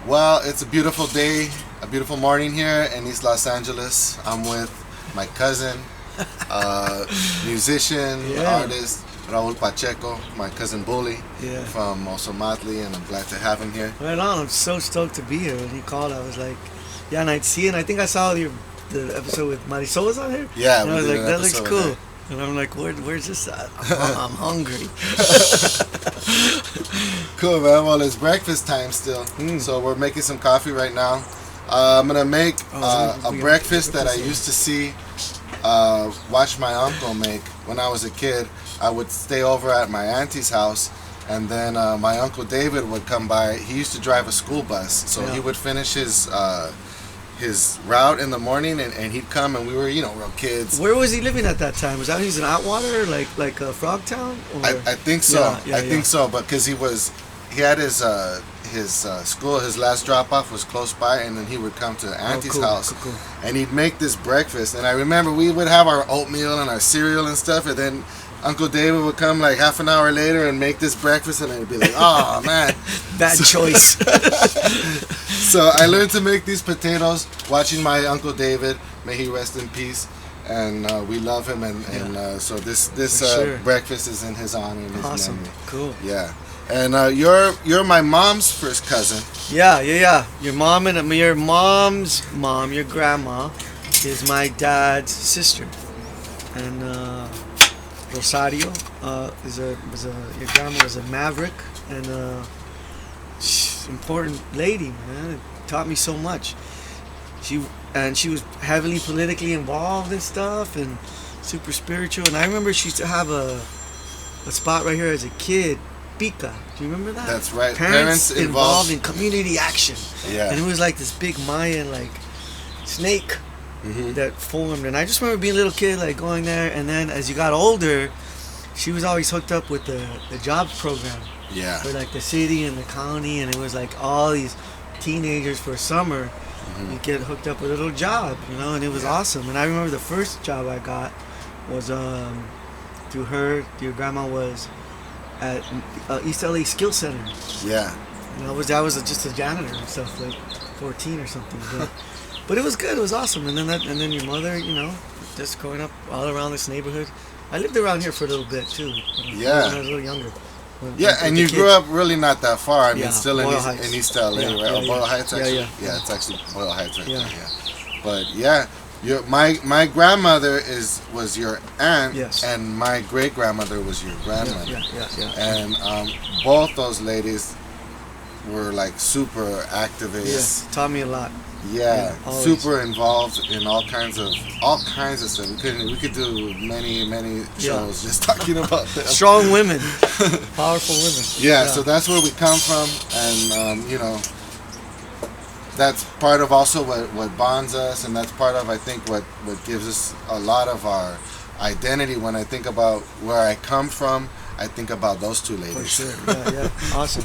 Well, it's a beautiful day, a beautiful morning here in East Los Angeles. I'm with my cousin, musician, Yeah, artist, Raul Pacheco, my cousin Bully yeah. from Ozomatli, and I'm glad to have him here. Right on. I'm so stoked to be here. When he called, I was like, yeah, and I'd see it. And I think I saw the episode with Marisol was on here. Yeah, And I we was did like, an that looks episode cool. with And I'm like, where's this at? I'm hungry. Cool, man. Well, it's breakfast time still, Mm. so we're making some coffee right now. I'm gonna make a breakfast that I used to see, watch my uncle make when I was a kid. I would stay over at my auntie's house, and then my uncle David would come by. He used to drive a school bus, so Yeah. he would finish his route in the morning, and he'd come, and we were, real kids. Where was he living at that time? Was that he's in Atwater, like Frogtown? Or? I think so. Yeah, I think so, but because he had his school, his last drop off was close by, and then he would come to auntie's house, Cool. and he'd make this breakfast. And I remember we would have our oatmeal and our cereal and stuff, and then Uncle David would come like half an hour later and make this breakfast, and I'd be like, oh man, Bad choice. So I learned to make these potatoes watching my Uncle David, may he rest in peace, and we love him, and so this For sure. breakfast is in his honor and his Awesome. memory. Cool. Yeah, and you're my mom's first cousin. Yeah. Your mom's mom, your grandma, is my dad's sister, and Rosario your grandma was a maverick and important lady, man. It taught me so much. She was heavily politically involved and stuff, and super spiritual. And I remember she used to have a spot right here as a kid. Pica. Do you remember that? That's right. Parents involved in community action. Yeah. And it was like this big Mayan snake Hmm. that formed. And I just remember being a little kid going there. And then as you got older, she was always hooked up with the jobs program Yeah. for the city and the county. And it was all these teenagers for summer. You get hooked up with a little job, and it was awesome. And I remember the first job I got was through her. Your grandma was at East LA Skill Center. Yeah. And I was just a janitor and stuff, 14 or something. But it was good. It was awesome. And then your mother, just growing up all around this neighborhood. I lived around here for a little bit too. Yeah. When I was a little younger. Yeah, and you grew up really not that far. I mean, Yeah, still in Boyle East, Heights. in East LA, Yeah, right? yeah, Oh, Boyle yeah. Heights, actually. Yeah. It's actually Boyle Heights right Yeah. there. Yeah. But yeah, my grandmother was your aunt, Yes. and my great grandmother was your grandmother. Yeah. And both those ladies were super activists. Yeah. Taught me a lot. Yeah, always. super involved in all kinds of stuff. We could do many shows just talking about them. Strong women. Powerful women. Yeah, so that's where we come from, and that's part of also what bonds us, and that's part of, I think, what gives us a lot of our identity. When I think about where I come from, I think about those two For ladies. sure. Yeah. Awesome.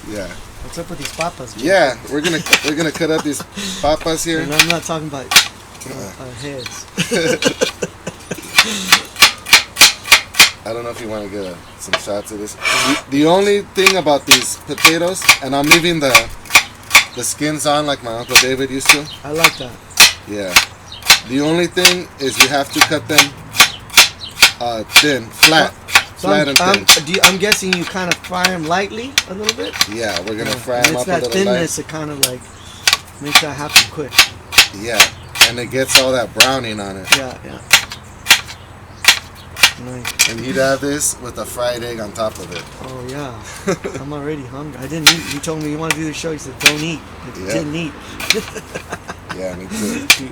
Yeah. What's up with these papas? Jim? Yeah, we're gonna cut up these papas here. And I'm not talking about heads. I don't know if you want to get some shots of this. The only thing about these potatoes, and I'm leaving the skins on like my Uncle David used to. I like that. Yeah. The only thing is you have to cut them thin, flat. So Flat and thin. I'm guessing you kind of fry them lightly a little bit. Yeah, we're gonna fry And them it's up a that little thinness that kind of makes that happen quick. light. Yeah, and it gets all that browning on it. Yeah. Nice. And you'd have this with a fried egg on top of it. Oh yeah. I'm already hungry. I didn't eat. You told me you want to do the show. You said don't eat. I Yeah. didn't eat. Yeah, me too.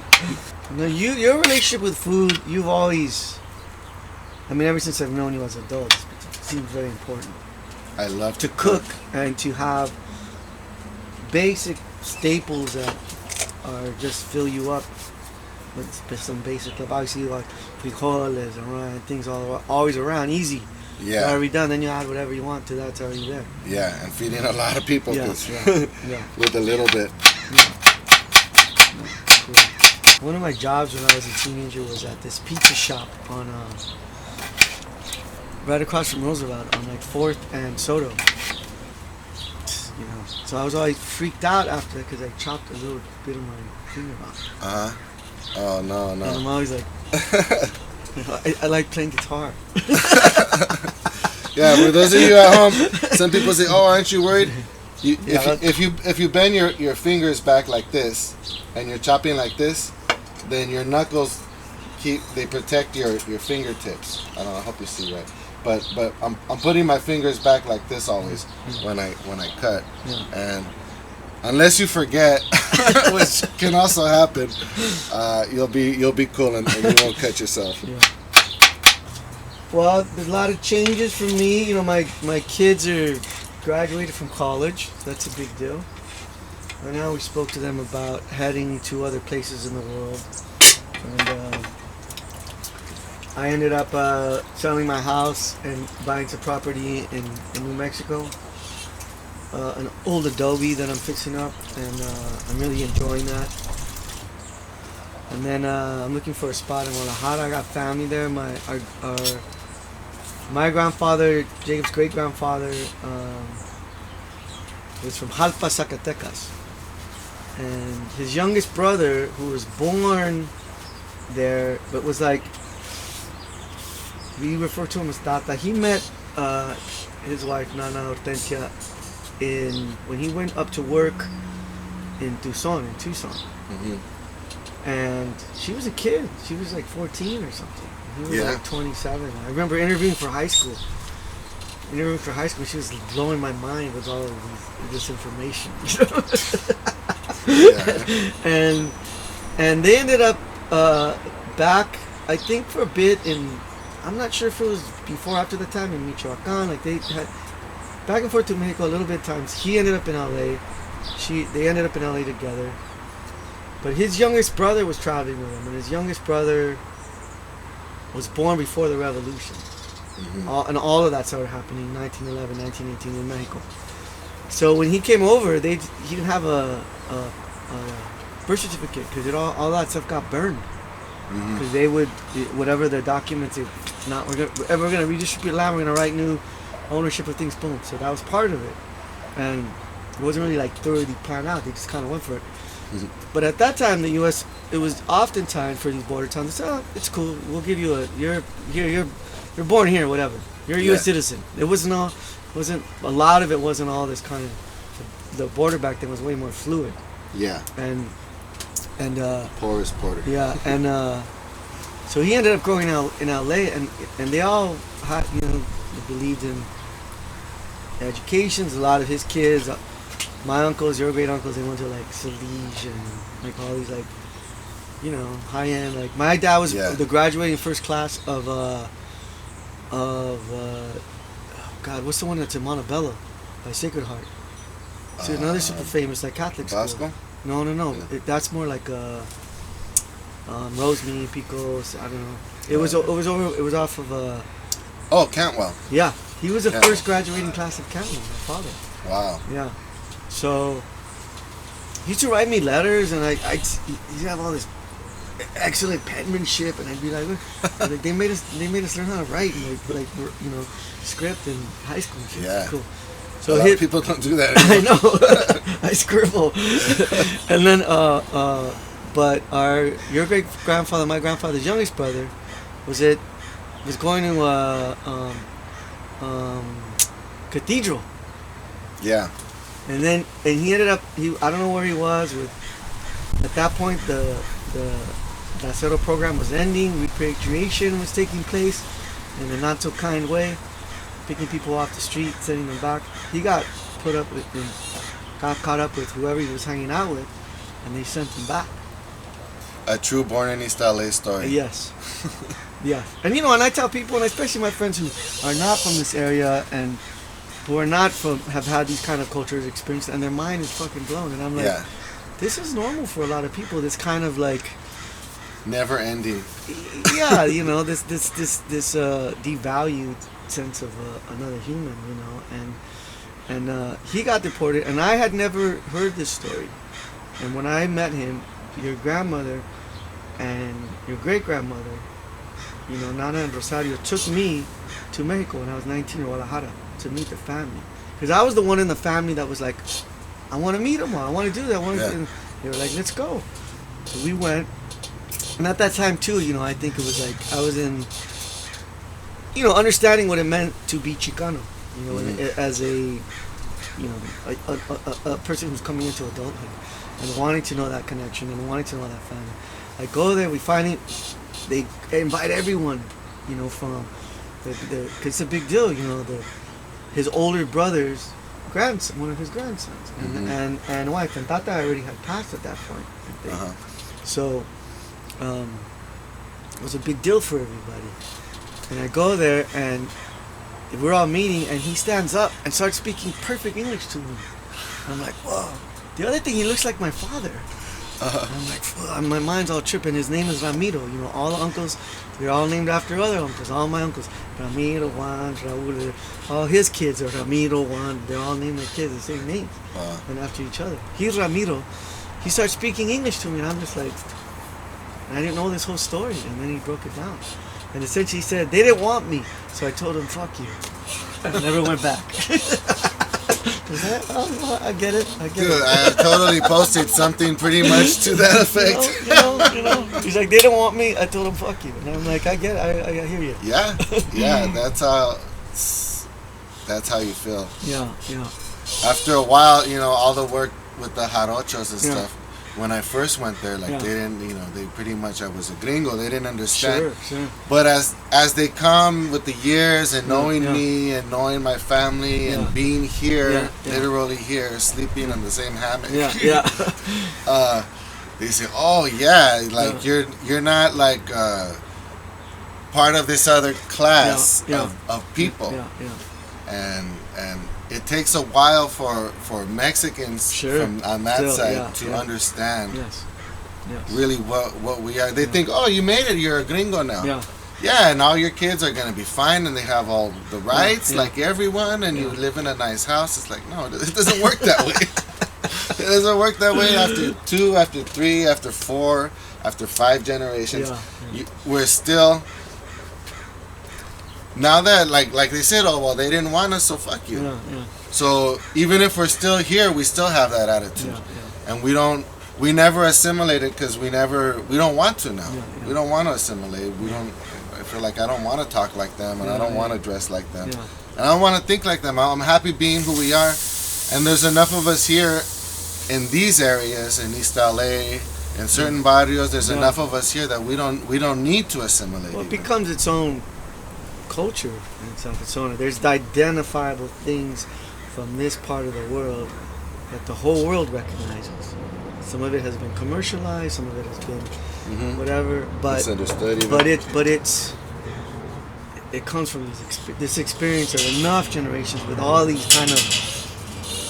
Your relationship with food, you've always. I mean, ever since I've known you as adults, it seems very important I love to cook and to have basic staples that are just fill you up with some basic stuff. Obviously, like frijoles and things always around, easy. Yeah. Already done. Then you add whatever you want to that. It's already there. Yeah, and feeding a lot of people. Yeah, 'Cause yeah. with a little bit. Cool. One of my jobs when I was a teenager was at this pizza shop on right across from Roosevelt on 4th and Soto. you know. So I was always freaked out after that because I chopped a little bit of my finger off. Oh no. And I'm always like, I like playing guitar. Yeah, for those of you at home, some people say, "Oh, aren't you worried?" If you bend your fingers back like this, and you're chopping like this, then your knuckles they protect your fingertips. I don't know. I hope you see right. But I'm putting my fingers back like this always when I cut, and unless you forget, which can also happen, you'll be cool and you won't cut yourself. Yeah. Well, there's a lot of changes for me. You know, my kids are graduated from college. So that's a big deal. Right now, we spoke to them about heading to other places in the world, and I ended up selling my house and buying some property in New Mexico. An old Adobe that I'm fixing up, and I'm really enjoying that. And then I'm looking for a spot in Guadalajara. I got family there. My grandfather, Jacob's great-grandfather, was from Jalpa, Zacatecas. And his youngest brother, who was born there, but was like, we refer to him as Tata. He met his wife, Nana Hortensia, when he went up to work in Tucson. Mm-hmm. And she was a kid. She was like 14 or something. He was like 27. I remember interviewing for high school. She was blowing my mind with all of this information. And they ended up back, I think, for a bit in, I'm not sure if it was before or after the time, in Michoacan. Like, they had back and forth to Mexico a little bit of times. He ended up in LA. They ended up in LA together. But his youngest brother was traveling with him, and his youngest brother was born before the revolution. Mm-hmm. And all of that started happening in 1911, 1918 in Mexico. So when he came over, he didn't have a birth certificate because all that stuff got burned. Because they would, whatever their documents, we're going to redistribute land, we're going to write new ownership of things, boom. So that was part of it. And it wasn't really like thoroughly planned out. They just kind of went for it. But at that time, the U.S., it was oftentimes for these border towns, it's cool, we'll give you you're born here, whatever. You're a U.S. citizen. It wasn't a lot of it wasn't all this kind of, the border back then was way more fluid. Yeah. And porous border. Yeah, and so he ended up growing out in L.A. and they all had, believed in educations. A lot of his kids, my uncles, your great uncles, they went to like Salige and like all these like, high end. Like my dad was the graduating first class of God, what's the one that's in Montebello by Sacred Heart? It's another super famous like Catholic school. Bosco? No. That's more like Rosemead, Picos. I don't know. It was off of Cantwell. Yeah, he was the first graduating class of Cantwell. My father. Wow. Yeah. So he used to write me letters, and I'd have all this excellent penmanship, and I'd be like, like they made us learn how to write, and like script in high school. And shit. Yeah. Cool. So a lot of people don't do that anymore. I know. I scribble. And then but your great grandfather, my grandfather's youngest brother, was going to Cathedral. Yeah. And he ended up, I don't know where he was at that point the Lacero program was ending, repatriation was taking place in a not so kind way, picking people off the street, sending them back. He got caught up with whoever he was hanging out with, and they sent him back. A true born in East LA story. Yes. Yeah. And and I tell people, and especially my friends who are not from this area and who are not have had these kind of cultures experienced, and their mind is fucking blown. And I'm like, this is normal for a lot of people. This kind of like never ending. Yeah, this devalued sense of another human, and he got deported, and I had never heard this story. And when I met him, your grandmother and your great grandmother, Nana and Rosario, took me to Mexico when I was 19 in Guadalajara to meet the family. because I was the one in the family that was like, I want to meet him. I want to do that. And they were like, let's go. So we went. And at that time too, I think it was like I was in, understanding what it meant to be Chicano, as a, a person who's coming into adulthood and wanting to know that connection and wanting to know that family. I go there, we find it, they invite everyone, from cause it's a big deal, his older brother's grandson, one of his grandsons, and wife, and Tata already had passed at that point, I think. So. It was a big deal for everybody, and I go there and we're all meeting, and he stands up and starts speaking perfect English to me. I'm like, whoa. The other thing, he looks like my father. I'm like, my mind's all tripping. His name is Ramiro. All the uncles, they're all named after other uncles. All my uncles, Ramiro, Juan, Raul, all his kids are Ramiro, Juan. They're all named their kids the same names and after each other. He's Ramiro. He starts speaking English to me, and I'm just like, I didn't know this whole story, and then he broke it down. And essentially he said, they didn't want me, so I told him, fuck you. I never went back. I get it. Dude, I totally posted something pretty much to that effect. He's like, they didn't want me, I told him, fuck you. And I'm like, I get it, I hear you. Yeah, that's how you feel. Yeah. After a while, all the work with the jarochos and stuff, when I first went there, they didn't, they pretty much, I was a gringo, they didn't understand. Sure. But as they come with the years and knowing me and knowing my family and being here, literally here, sleeping in the same hammock, they say, oh yeah, you're not like part of this other class of people. And it takes a while for Mexicans from on that side to understand really what we are. They think, oh, you made it, you're a gringo now. Yeah, and all your kids are going to be fine, and they have all the rights like everyone, and you live in a nice house. It's like, no, it doesn't work that way. It doesn't work that way after 2, after 3, after 4, after 5 generations. We're still... Now that, like they said, oh, well, they didn't want us, so fuck you. So even if we're still here, we still have that attitude. And we never assimilated because we don't want to now. We don't want to assimilate. I feel like I don't want to talk like them, and I don't want to dress like them. And I don't want to think like them. I'm happy being who we are. And there's enough of us here in these areas, in East LA, in certain barrios, there's enough of us here that we don't need to assimilate. Well, it becomes its own culture in itself. Its own. There's identifiable things from this part of the world that the whole world recognizes. Some of it has been commercialized, some of it has been whatever, but misunderstood. It comes from this experience of enough generations with all these kind of,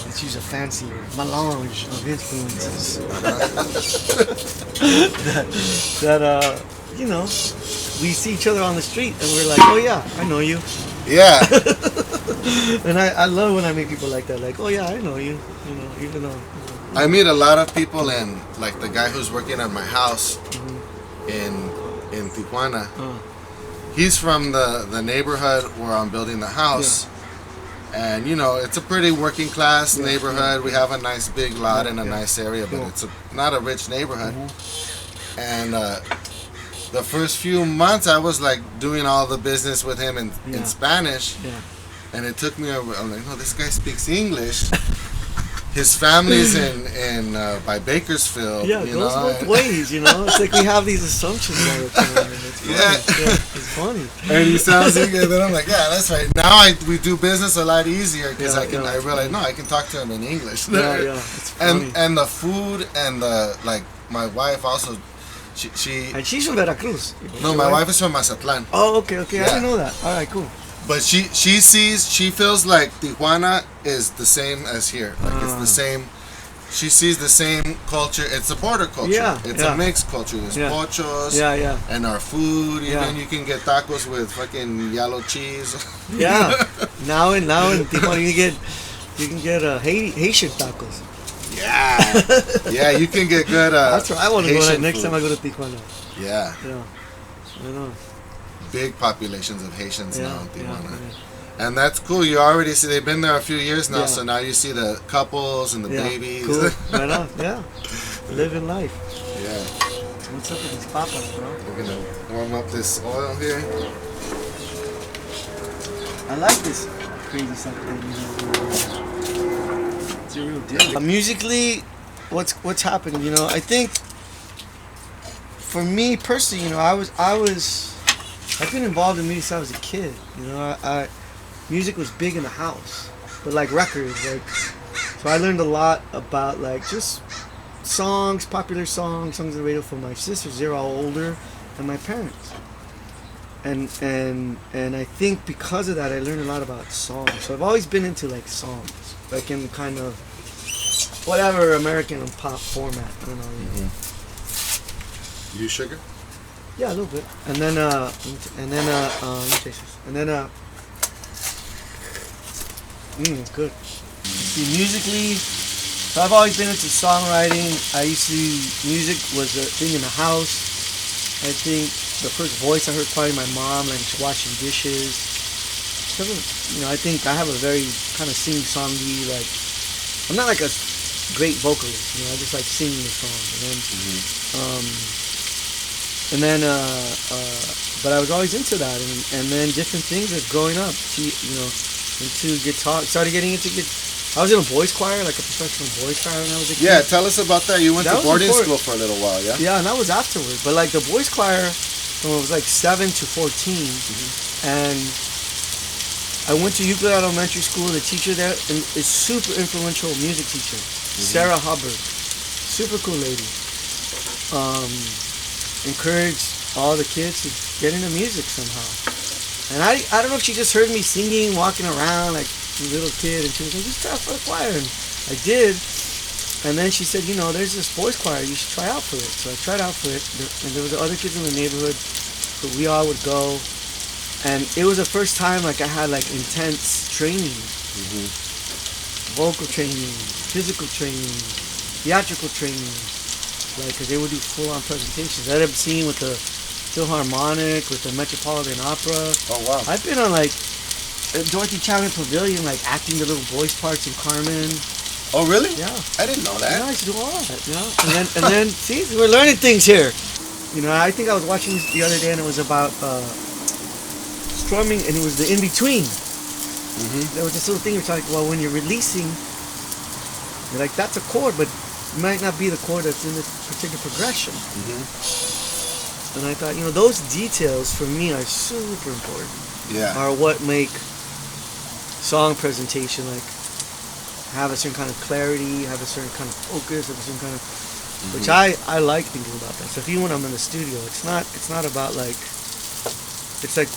let's use a fancy word, melange of influences that we see each other on the street and we're like, oh yeah, I know you. Yeah. And I love when I meet people like that, like, oh yeah, I know you, even though. I meet a lot of people, and like the guy who's working at my house in Tijuana, he's from the neighborhood where I'm building the house. And it's a pretty working class neighborhood. We have a nice big lot in a nice area, but it's not a rich neighborhood. And the first few months I was like doing all the business with him in Spanish. And it took me I'm like, no, this guy speaks English. His family's in by Bakersfield. Yeah, it goes both ways, It's like we have these assumptions all the time. And it's funny. It's funny. And he sounds good. Then I'm like, yeah, that's right. Now we do business a lot easier because I realize, no, I can talk to him in English. It's funny. And the food and my wife also, she and she's from Veracruz. No, my wife is from Mazatlan. Oh, okay. I didn't know that. All right, cool. But she feels like Tijuana is the same as here. Like it's the same. She sees the same culture. It's a border culture. It's a mixed culture. There's pochos. And our food. Even you can get tacos with fucking yellow cheese. Now in Tijuana you can get Haitian tacos. Yeah, you can get good. That's where I want to go next food. time I go to Tijuana. Yeah. I know. Big populations of Haitians now in Tijuana. And that's cool. You already see they've been there a few years now, Yeah. so now you see the couples and the babies. Cool. Right on. Yeah. Living life. Yeah. What's up with these papas, bro? We're gonna warm up this oil here. I like this crazy stuff that it's a real deal. Musically, what's happening? You know, I think for me personally, you know, I've been involved in music since I was a kid. You know, I music was big in the house, but like records, like so I learned a lot about like just songs, popular songs on the radio from my sisters. They're all older than my parents, and I think because of that, I learned a lot about songs. So I've always been into like songs, like in kind of whatever American pop format. I don't know. Mm-hmm. You sugar? Yeah, a little bit. And then let me taste this. And then it's good. See, musically, so I've always been into songwriting. Music was a thing in the house. I think the first voice I heard probably my mom, like washing dishes. So, you know, I think I have a very kind of sing-songy, like, I'm not like a great vocalist, you know, I just like singing the song. And then, but I was always into that, and then different things as growing up, you know, into guitar, started getting into guitar. I was in a boys choir, like a professional boys choir when I was a kid. Yeah, tell us about that. You went That to was boarding before- school for a little while, yeah? Yeah, and that was afterwards. But like the boys choir, when I was like 7 to 14, and I went to Euclid Elementary School. The teacher there is super influential music teacher, Sarah Hubbard, super cool lady. Encouraged all the kids to get into music somehow. And I don't know if she just heard me singing, walking around like a little kid, and she was like, just try for the choir. And I did. And then she said, you know, there's this boys choir, you should try out for it. So I tried out for it, and there was other kids in the neighborhood, so we all would go. And it was the first time like I had like intense training, vocal training, physical training, theatrical training, like because they would do full-on presentations. I ended up singing with the Philharmonic, with the Metropolitan Opera. Oh, wow. I've been on like Dorothy Chapman Pavilion, like acting the little voice parts in Carmen. Oh, really? Yeah. I didn't know that. Yeah, I used to do all that, you know. And then see, we're learning things here. You know, I think I was watching this the other day, and it was about strumming, and it was the Inbetween. There was this little thing you're talking about when you're releasing. You're like, that's a chord, but it might not be the chord that's in this particular progression. And I thought, you know, those details for me are super important. Yeah. Are what make song presentation like have a certain kind of clarity, have a certain kind of focus, have a certain kind of which I like thinking about that. So if even when I'm in the studio, it's not about like it's like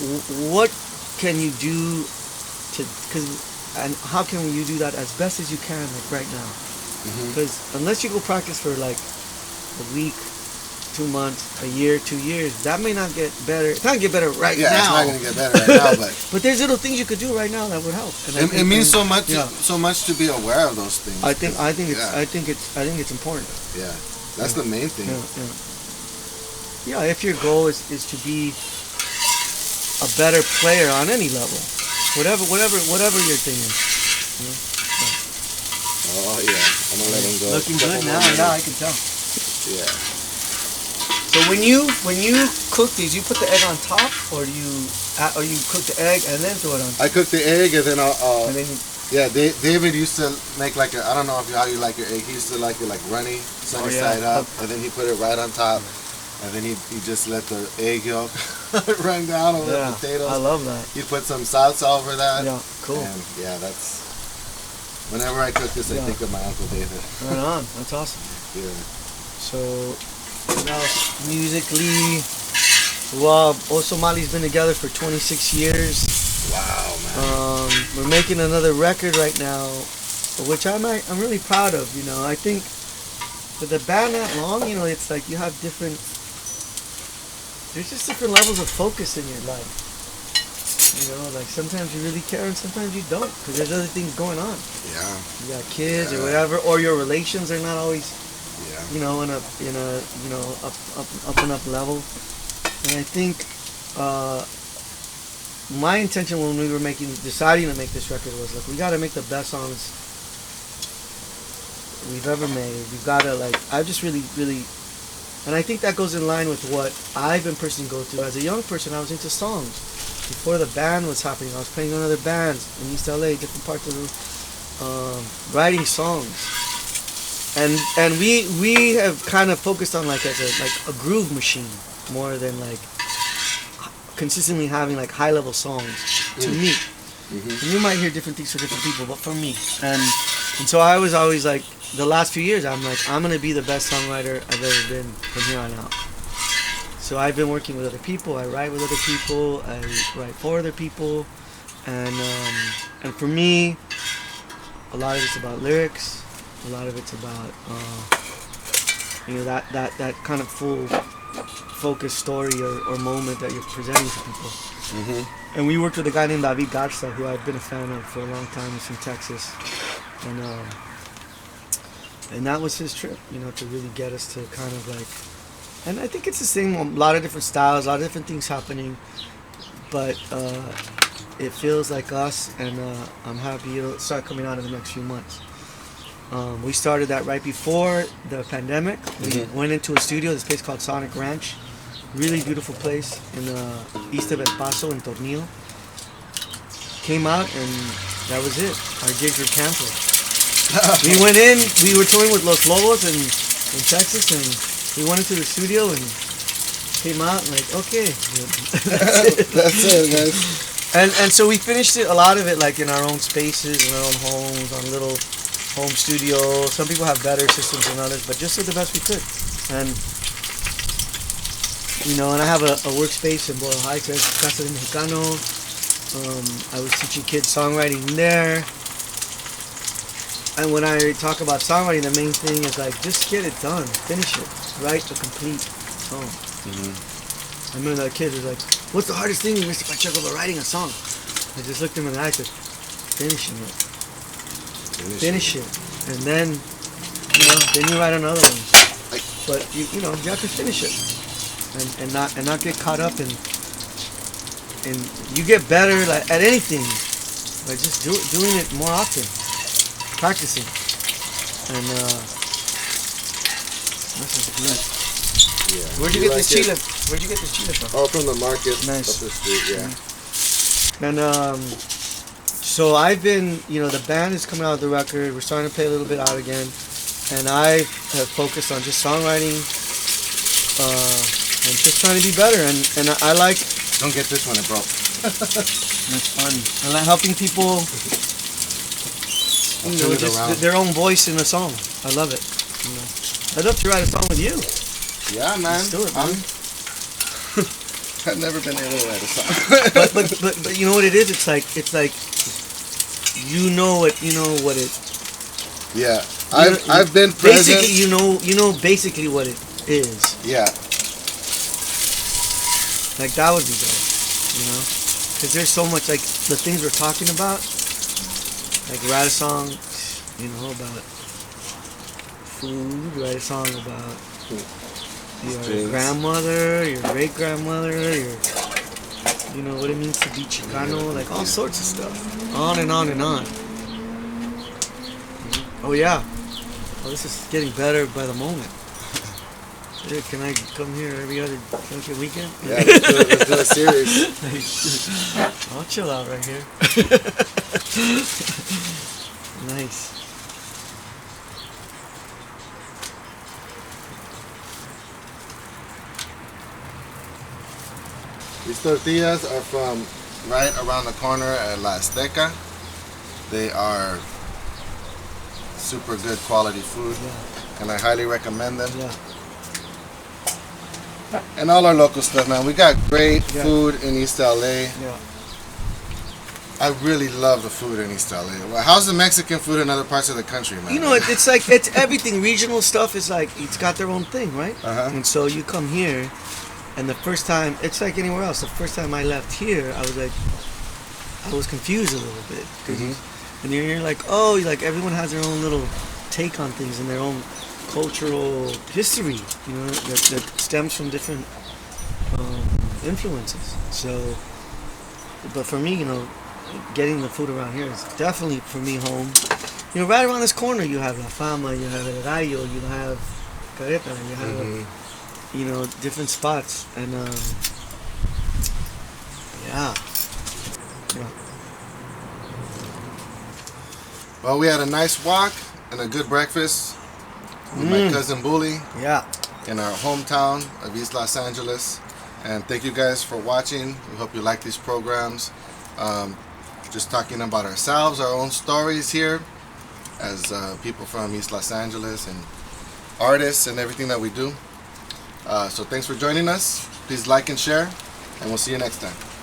what can you do and how can you do that as best as you can like right now? Because unless you go practice for like a week, 2 months, a year, 2 years, that may not get better. It's not gonna get better right now. Yeah, it's not gonna get better right now, but but there's little things you could do right now that would help. And it means so much, yeah. so much to be aware of those things. I think it's important. Yeah, that's the main thing. Yeah, if your goal is to be a better player on any level, whatever your thing is. You know? Oh yeah, I'm gonna let him go. Looking good now. Yeah, I can tell. Yeah. So when you cook these, you put the egg on top, or you cook the egg and then throw it on top? I cook the egg and then I'll And then yeah, David used to make like I don't know how you like your egg. He used to like it like runny, sunny side up, and then he put it right on top, and then he just let the egg yolk run down over the potatoes. I love that. He put some salsa over that. Yeah, cool. And yeah, that's whenever I cook this, I think of my Uncle David. Right on. That's awesome. Yeah. So now musically, well, Ozomatli's been together for 26 years. Wow, man. We're making another record right now, which I'm really proud of. You know, I think for the band that long, you know, it's like you have there's just different levels of focus in your life. You know, like sometimes you really care and sometimes you don't, because there's other things going on. Yeah. You got kids or whatever, or your relations are not always, you know, in a you know up and up level. And I think my intention when we were deciding to make this record was like, we got to make the best songs we've ever made. We've got to I just really, really, and I think that goes in line with what I've been personally go through. As a young person, I was into songs. Before the band was happening, I was playing in other bands in East LA, different parts of the, writing songs. And we have kind of focused on as a groove machine more than consistently having high level songs to me. And you might hear different things for different people, but for me, and so I was always the last few years I'm gonna be the best songwriter I've ever been from here on out. So I've been working with other people. I write with other people. I write for other people, and for me, a lot of it's about lyrics. A lot of it's about that kind of full focus story or moment that you're presenting to people. And we worked with a guy named David Garza, who I've been a fan of for a long time. He's from Texas, and that was his trip, to really get us to kind of and I think it's the same, a lot of different styles, a lot of different things happening, but it feels like us, and I'm happy it'll start coming out in the next few months. We started that right before the pandemic. We went into a studio, this place called Sonic Ranch. Really beautiful place in east of El Paso in Tornillo. Came out and that was it. Our gigs were canceled. We went in, we were touring with Los Lobos in Texas, and we went into the studio and came out and okay. That's it, guys. And so we finished it, a lot of it in our own spaces, in our own homes, on little home studio. Some people have better systems than others, but just did the best we could. And and I have a workspace in Boyle Heights, Casa del Mexicano. I was teaching kids songwriting there. And when I talk about songwriting, the main thing is just get it done, finish it, write a complete song. I remember that kid was "What's the hardest thing, Mr. Pacheco, about writing a song?" I just looked him in the eye and said, "Finishing it." Finish it, and then you write another one. But you have to finish it, and not get caught up in. And you get better at anything by just doing it more often, practicing, and this is good. Yeah. Where'd you get this chile? Where'd you get this chile from? Oh, from the market. Nice. Up the street, yeah. And so I've been, the band is coming out with the record. We're starting to play a little bit out again, and I have focused on just songwriting and just trying to be better. And I like. Don't get this one, it broke. That's funny. I like helping people. Just their own voice in a song. I love it. I'd love to write a song with you. Yeah, man. Let's do it, man. I've never been able to write a song. but you know what it is? It's like you know what it. Yeah, I've been present. Basically, you know basically what it is. Yeah. That would be good, because there's so much the things we're talking about. Write a song, about food. Write a song about your grandmother, your great grandmother, what it means to be Chicano, all sorts of stuff. On and on and on. Oh yeah. Oh, this is getting better by the moment. Dude, can I come here every other weekend? Yeah, let's do a series. I'll chill out right here. Nice. These tortillas are from right around the corner at La Azteca. They are super good quality food, and I highly recommend them. Yeah. And all our local stuff, man. We got great food in East LA. Yeah. I really love the food in East LA. Well, how's the Mexican food in other parts of the country, man? It's everything. Regional stuff is it's got their own thing, right? And so you come here, and the first time, it's like anywhere else. The first time I left here, I was confused a little bit. And you're everyone has their own little take on things and their own cultural history, that stems from different influences. So but for me, getting the food around here is definitely for me home. Right around this corner you have La Fama, you have El Gallo, you have Careta, you have different spots, and yeah. Well, we had a nice walk and a good breakfast with my cousin Bully. Yeah. In our hometown of East Los Angeles. And thank you guys for watching. We hope you like these programs. Just talking about ourselves, our own stories here as people from East Los Angeles and artists and everything that we do. So thanks for joining us. Please like and share, and we'll see you next time.